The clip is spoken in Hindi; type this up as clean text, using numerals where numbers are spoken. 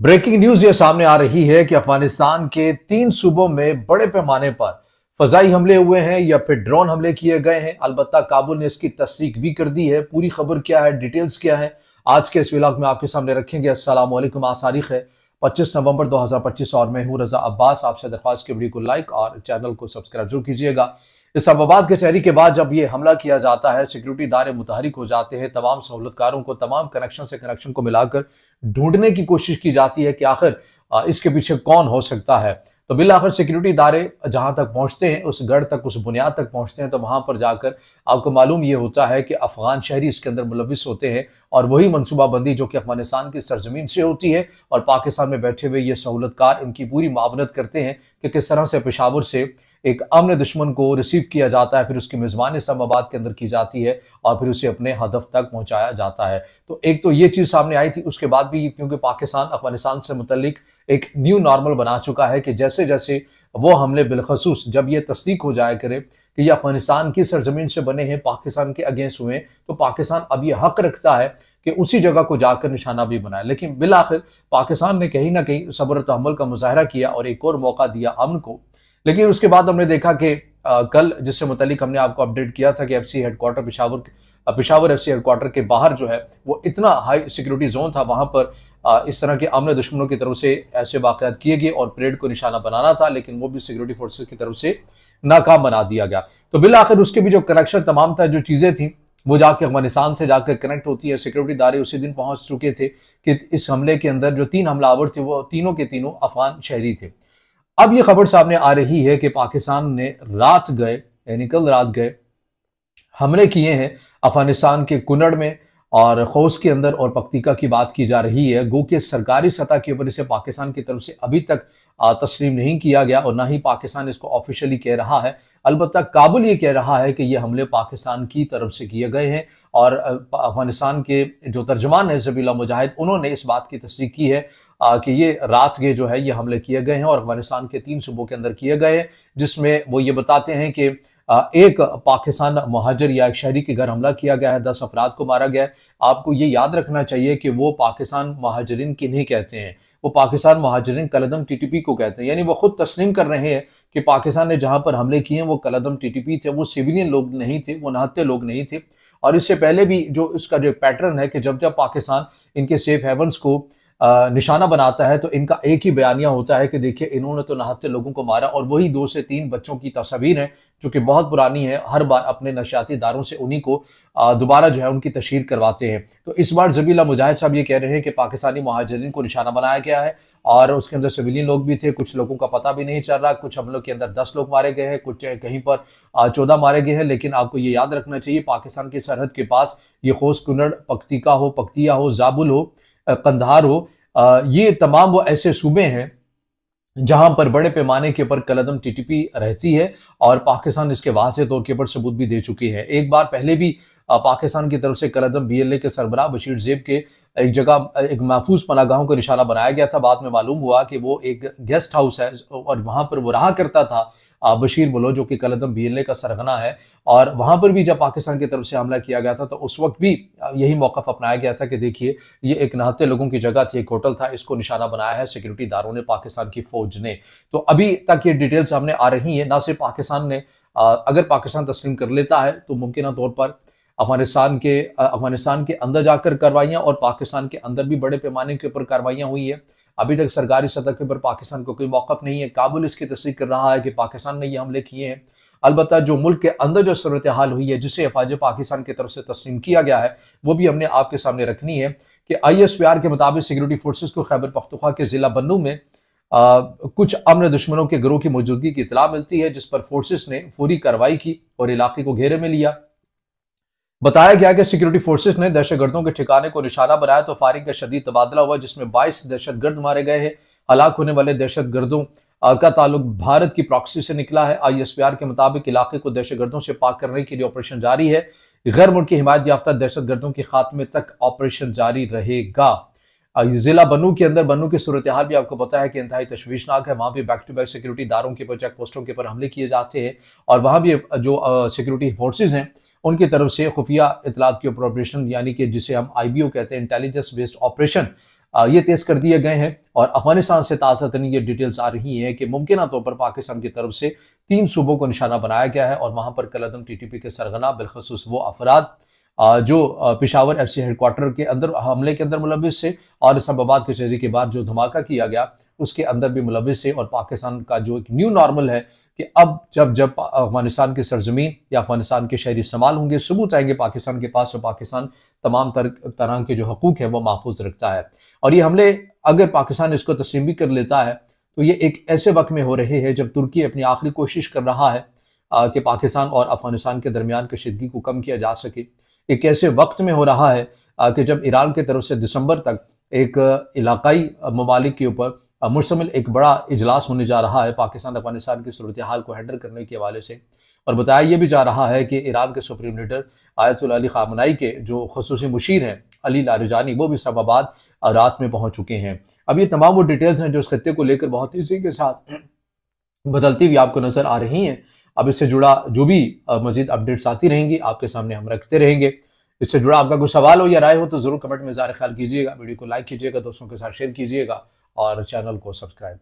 ब्रेकिंग न्यूज ये सामने आ रही है कि अफगानिस्तान के 3 सूबों में बड़े पैमाने पर फजाई हमले हुए हैं या फिर ड्रोन हमले किए गए हैं। अलबत्ता काबुल ने इसकी तस्दीक भी कर दी है। पूरी खबर क्या है, डिटेल्स क्या है, आज के इस व्लॉग में आपके सामने रखेंगे। अस्सलाम वालेकुम। आज तारीख है 25 नवंबर 2025 और मैं हूं रजा अब्बास। आपसे दरख्वास्त की वीडियो को लाइक और चैनल को सब्सक्राइब जरूर कीजिएगा। इस्लामाबाद कचहरी के बाद जब ये हमला किया जाता है, सिक्योरिटी इदारे मुतहरिक हो जाते हैं। तमाम सहूलतकारों को तमाम कनेक्शन से कनेक्शन को मिलाकर ढूंढने की कोशिश की जाती है कि आखिर इसके पीछे कौन हो सकता है। तो बिल आखिर सिक्योरिटी इदारे जहां तक पहुंचते हैं, उस गढ़ तक, उस बुनियाद तक पहुंचते हैं, तो वहां पर जाकर आपको मालूम ये होता है कि अफगान शहरी इसके अंदर मुलविस होते हैं और वही मनसूबाबंदी जो कि अफगानिस्तान की सरजमीन से होती है और पाकिस्तान में बैठे हुए ये सहूलतकार इनकी पूरी मावनत करते हैं कि किस तरह से पेशावर से एक अमन दुश्मन को रिसीव किया जाता है, फिर उसकी मेजबानी इस्लामाबाद के अंदर की जाती है और फिर उसे अपने हदफ तक पहुंचाया जाता है। तो एक तो ये चीज सामने आई थी। उसके बाद भी क्योंकि पाकिस्तान अफगानिस्तान से मुतल्लिक एक न्यू नॉर्मल बना चुका है कि जैसे जैसे वो हमले बिलखसूस जब ये तस्दीक हो जाया करे कि ये अफगानिस्तान की सरजमीन से बने हैं, पाकिस्तान के अगेंस्ट हुए, तो पाकिस्तान अब ये हक रखता है कि उसी जगह को जाकर निशाना भी बनाए। लेकिन बिल आखिर पाकिस्तान ने कहीं ना कहीं सब्र तहम्मुल का मुजाहरा किया और एक और मौका दिया अमन को। लेकिन उसके बाद हमने देखा कि कल जिससे मुतालिक हमने आपको अपडेट किया था कि FC headquarter Peshawar FC headquarter के बाहर जो है वो इतना हाई सिक्योरिटी जोन था, वहां पर इस तरह के अमन दुश्मनों की तरफ से ऐसे वाकयात किए गए और परेड को निशाना बनाना था, लेकिन वो भी सिक्योरिटी फोर्सेस की तरफ से नाकाम बना दिया गया। तो बिल आखिर उसके भी जो कनेक्शन तमाम था, जो चीजें थी, वो जाके अफगानिस्तान से जाकर कनेक्ट होती है। सिक्योरिटी इदारे उसी दिन पहुंच चुके थे कि इस हमले के अंदर जो 3 हमलावर थे वो तीनों के तीनों अफगान शहरी थे। अब यह खबर सामने आ रही है कि पाकिस्तान ने कल रात गए हमले किए हैं अफगानिस्तान के कुनड़ में और खौस के अंदर, और पख्तिका की बात की जा रही है। गो कि सरकारी सतह के ऊपर इसे पाकिस्तान की तरफ से अभी तक तस्लीम नहीं किया गया और ना ही पाकिस्तान इसको ऑफिशियली कह रहा है। अलबत्ता काबुल ये कह रहा है कि ये हमले पाकिस्तान की तरफ से किए गए हैं और अफगानिस्तान के जो तर्जमान है ज़बीहुल्लाह मुजाहिद, उन्होंने इस बात की तस्दीक की है कि ये रात के जो है ये हमले किए गए हैं और अफगानिस्तान के 3 सूबों के अंदर किए गए हैं, जिसमें वो ये बताते हैं कि एक पाकिस्तान मुहाजिर या एक शहरी के घर हमला किया गया है, 10 अफराद को मारा गया है। आपको ये याद रखना चाहिए कि वो पाकिस्तान मुहाजिरीन किन्हें कहते हैं। वो पाकिस्तान मुहाजिरीन कलदम टीटीपी को कहते हैं। यानी वो खुद तस्लीम कर रहे हैं कि पाकिस्तान ने जहां पर हमले किए वो कलदम टीटीपी थे, वो सिविलियन लोग नहीं थे, वो निहत्थे लोग नहीं थे। और इससे पहले भी जो इसका जो पैटर्न है कि जब जब पाकिस्तान इनके सेफ हेवन्स को निशाना बनाता है तो इनका एक ही बयानिया होता है कि देखिए इन्होंने तो निहत्थे लोगों को मारा, और वही 2 से 3 बच्चों की तस्वीर है जो कि बहुत पुरानी है। हर बार अपने नशियाती इदारों से उन्हीं को दोबारा जो है उनकी तशहीर करवाते हैं। तो इस बार ज़बीहुल्लाह मुजाहिद साहब ये कह रहे हैं कि पाकिस्तानी मुहाजिरीन को निशाना बनाया गया है और उसके अंदर सिविलियन लोग भी थे। कुछ लोगों का पता भी नहीं चल रहा। कुछ हमलों के अंदर 10 लोग मारे गए हैं, कुछ कहीं पर 14 मारे गए हैं। लेकिन आपको ये याद रखना चाहिए पाकिस्तान की सरहद के पास ये खोस, कुनड़, पख्तिया हो, जाबुल हो, कंधार हो, ये तमाम वो ऐसे सूबे हैं जहां पर बड़े पैमाने के ऊपर कलदम टीटीपी रहती है और पाकिस्तान इसके वाज़ेह तौर के ऊपर सबूत भी दे चुकी है। एक बार पहले भी पाकिस्तान की तरफ से कलदम बीएलए के सरबराह बशीर ज़ेब के एक जगह एक महफूज पनागाहों को निशाना बनाया गया था। बाद में मालूम हुआ कि वो एक गेस्ट हाउस है और वहां पर वो रहा करता था बशीर बलो, जो कि कलदम बीएलए का सरगना है। और वहां पर भी जब पाकिस्तान की तरफ से हमला किया गया था तो उस वक्त भी यही मौक़िफ़ अपनाया गया था कि देखिए ये एक निहत्थे लोगों की जगह थी, एक होटल था, इसको निशाना बनाया है सिक्योरिटी इदारों ने, पाकिस्तान की फौज ने। तो अभी तक ये डिटेल सामने आ रही है। ना सिर्फ पाकिस्तान ने, अगर पाकिस्तान तस्लीम कर लेता है तो मुमकिन तौर पर अफगानिस्तान के अंदर जाकर कार्रवाइयां, और पाकिस्तान के अंदर भी बड़े पैमाने के ऊपर कार्रवाइयां हुई है। अभी तक सरकारी सतह के ऊपर पाकिस्तान को कोई मौक़िफ़ नहीं है। काबुल इसकी तस्दीक कर रहा है कि पाकिस्तान ने ये हमले किए हैं। अलबत्ता जो मुल्क के अंदर जो सूरत हाल हुई है, जिसे अफवाज पाकिस्तान की तरफ से तस्लीम किया गया है, वो भी हमने आपके सामने रखनी है कि ISPR के मुताबिक सिक्योरिटी फोर्सेस को खैबर पख्तूनख्वा के जिला बन्नू में कुछ अमन दुश्मनों के गिरोह की मौजूदगी की इतला मिलती है, जिस पर फोर्सेस ने फौरी कार्रवाई की और इलाके को घेरे में लिया। बताया गया कि सिक्योरिटी फोर्सेस ने दहशतगर्दों के ठिकाने को निशाना बनाया तो फायरिंग का शदीद तबादला हुआ, जिसमें 22 दहशतगर्द मारे गए हैं। हलाक होने वाले दहशतगर्दों का ताल्लुक भारत की प्रॉक्सी से निकला है। ISPR के मुताबिक इलाके को दहशतगर्दों से पाक करने के लिए ऑपरेशन जारी है। गैर मुल्की हिमायत याफ्ता दहशतगर्दों के खात्मे तक ऑपरेशन जारी रहेगा। जिला बन्नू के अंदर, बन्नू की सूरत हाल भी आपको पता है कि इंतहाई तशवीशनाक है। वहां भी बैक टू बैक सिक्योरिटी इदारों के ऊपर, चेक पोस्टों के ऊपर हमले किए जाते हैं और वहां भी जो सिक्योरिटी फोर्सेज हैं उनकी तरफ से खुफिया इतलात के ऊपर ऑपरेशन, यानी कि जिसे हम IBO कहते हैं, इंटेलिजेंस बेस्ड ऑपरेशन, ये तेज कर दिए गए हैं। और अफगानिस्तान से ताज़ा तरीन ये डिटेल्स आ रही हैं कि मुमकिन तौर पर पाकिस्तान की तरफ से 3 सूबों को निशाना बनाया गया है और वहां पर कलअदम टीटीपी के सरगना बिलखसूस वो अफराद जो पेशावर एफसी हेडक्वार्टर के अंदर हमले के अंदर मुलविस थे और इस्लामाबाद के शहरी के बाद जो धमाका किया गया उसके अंदर भी मुलविस थे। और पाकिस्तान का जो एक न्यू नॉर्मल है कि अब जब जब अफगानिस्तान की सरजमीन या अफगानिस्तान के शहरी इस्तेमाल होंगे, सबूत आएंगे पाकिस्तान के पास, और पाकिस्तान तमाम तरह के जो हकूक हैं वो महफूज रखता है। और ये हमले अगर पाकिस्तान इसको तस्लीम भी कर लेता है तो ये एक ऐसे वक्त में हो रहे हैं जब तुर्की अपनी आखिरी कोशिश कर रहा है कि पाकिस्तान और अफगानिस्तान के दरमियान कशीदगी को कम किया जा सके। एक ऐसे वक्त में हो रहा है कि जब ईरान की तरफ से दिसंबर तक एक इलाकाई ममालिक के ऊपर मुश्तमिल एक बड़ा इजलास होने जा रहा है पाकिस्तान अफगानिस्तान की सूरत हाल को हैंडल करने के हवाले से। और बताया यह भी जा रहा है कि ईरान के सुप्रीम लीडर आयतुल्लाह अली खामनाई के जो खसूसी मुशीर हैं अली लारिजानी, वो भी इस्लामाबाद रात में पहुंच चुके हैं। अब ये तमाम वो डिटेल्स हैं जो इस खत्ते को लेकर बहुत तेजी के साथ बदलती हुई आपको नजर आ रही हैं। अब इससे जुड़ा जो भी मजीद अपडेट्स आती रहेंगी आपके सामने हम रखते रहेंगे। इससे जुड़ा आपका कोई सवाल हो या राय हो तो जरूर कमेंट में इज़हार ख्याल कीजिएगा, वीडियो को लाइक कीजिएगा, दोस्तों के साथ शेयर कीजिएगा और चैनल को सब्सक्राइब